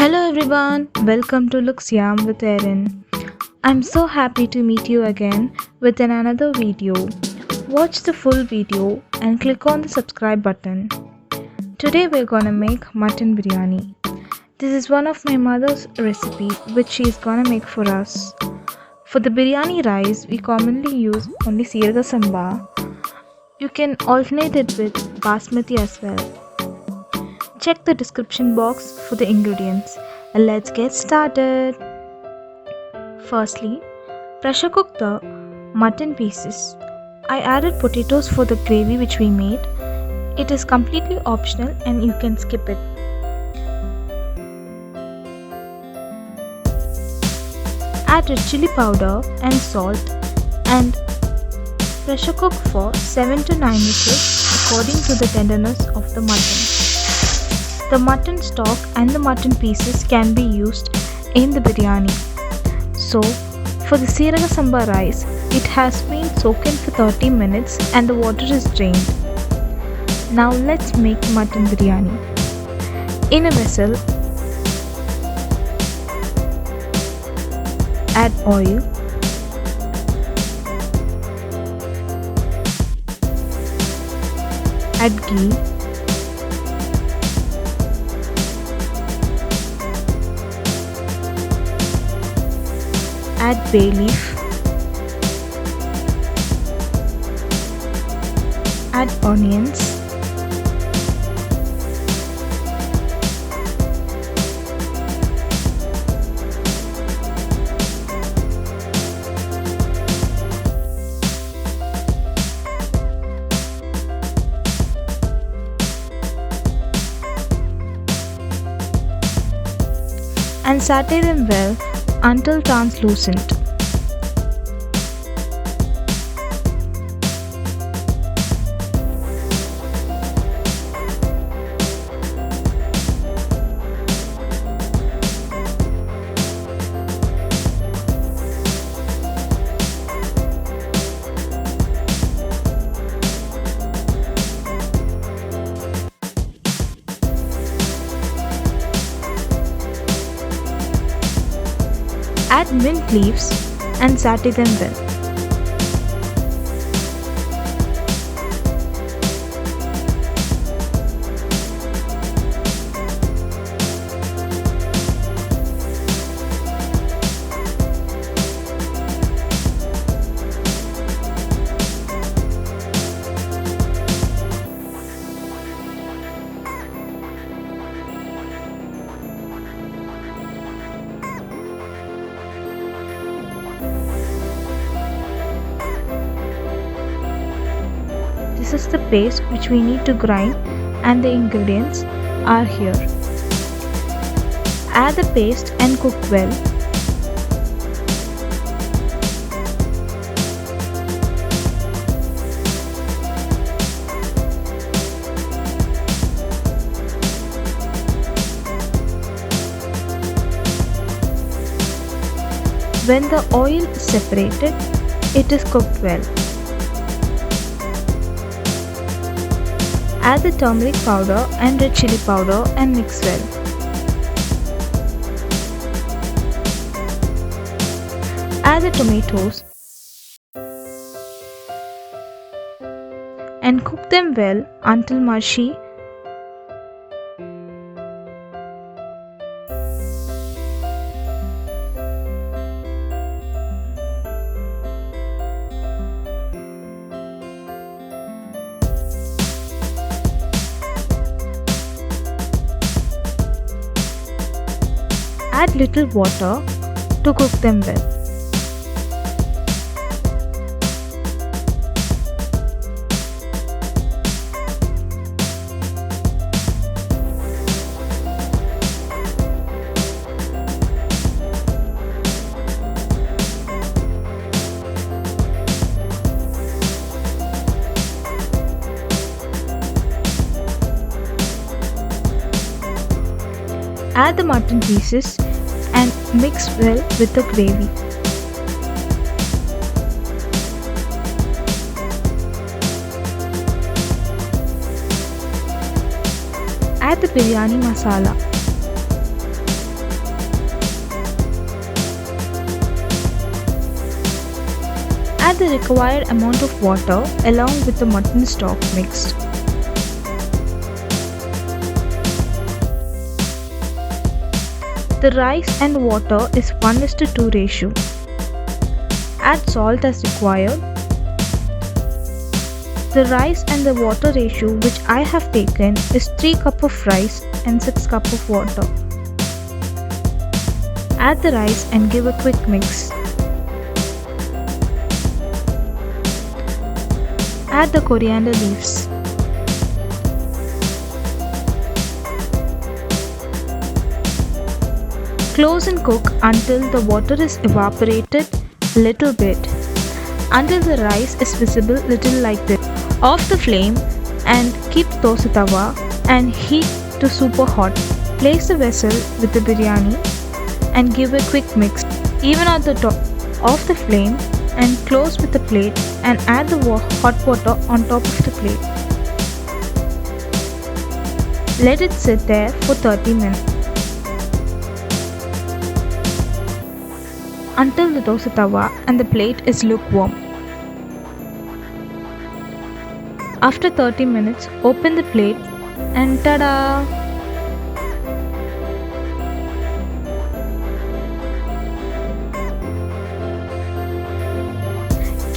Hello everyone, welcome to Looks Yam with Erin. I'm so happy to meet you again with another video. Watch the full video and click on the subscribe button. Today we're gonna make mutton biryani. This is one of my mother's recipe which she's gonna make for us. For the biryani rice, we commonly use only Siraga Samba. You can alternate it with basmati as well. Check the description box for the ingredients and let's get started. Firstly, pressure cook the mutton pieces. I added potatoes for the gravy which we made. It is completely optional and you can skip it. Add red chilli powder and salt and pressure cook for 7 to 9 minutes according to the tenderness of the mutton. The mutton stock and the mutton pieces can be used in the biryani. So, for the Siraga Samba rice, it has been soaked in for 30 minutes and the water is drained. Now let's make mutton biryani. In a vessel, add oil, add ghee, add bay leaf, add onions, and saute them well until translucent. Add mint leaves and saute them well. This is the paste which we need to grind and the ingredients are here. Add the paste and cook well. When the oil is separated, it is cooked well. Add the turmeric powder and red chilli powder and mix well. Add the tomatoes and cook them well until mushy. Add little water to cook them well. Add the mutton pieces and mix well with the gravy. Add the biryani masala. the required amount of water along with the mutton stock mixed. The rice and water is 1:2 ratio. Add salt as required. The rice and the water ratio which I have taken is 3 cups of rice and 6 cups of water. Add the rice and give a quick mix. Add the coriander leaves. Close and cook until the water is evaporated a little bit, until the rice is visible little like this. Off the flame and keep dosa tawa and heat to super hot. Place the vessel with the biryani and give a quick mix. Even at the top. Off the flame and close with the plate and add the hot water on top of the plate. Let it sit there for 30 minutes. Until the dosa tawa and the plate is lukewarm. After 30 minutes, open the plate and tada!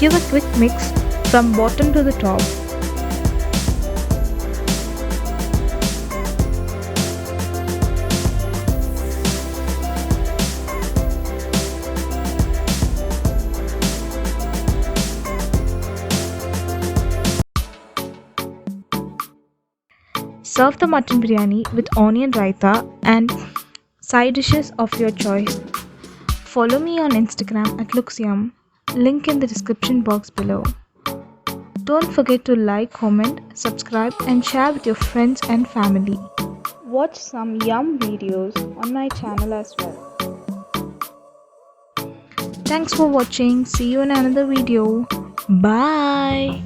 Give a quick mix from bottom to the top. Serve the mutton biryani with onion raita and side dishes of your choice. Follow me on Instagram at LooksYum. Link in the description box below. Don't forget to like, comment, subscribe and share with your friends and family. Watch some yum videos on my channel as well. Thanks for watching. See you in another video. Bye.